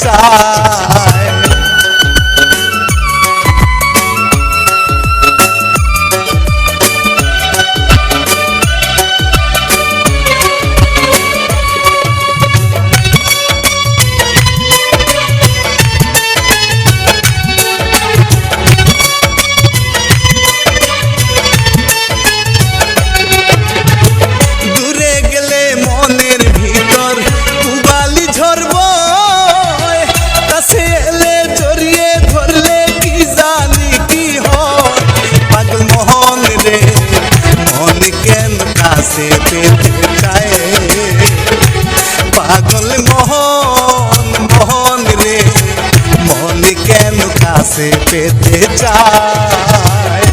চায়। কাছে পেতে চায় পাগল মোহন মোহন রে মন কেন কাছে পেতে চায়।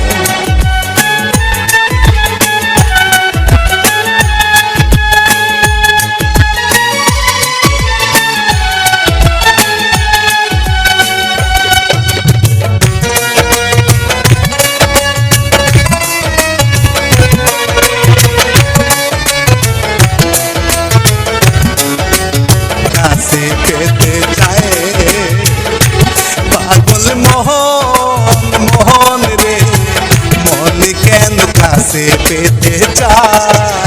পেতে চায় পাগল মোহন মোহন রে মন কেন কাছে পেতে চায়।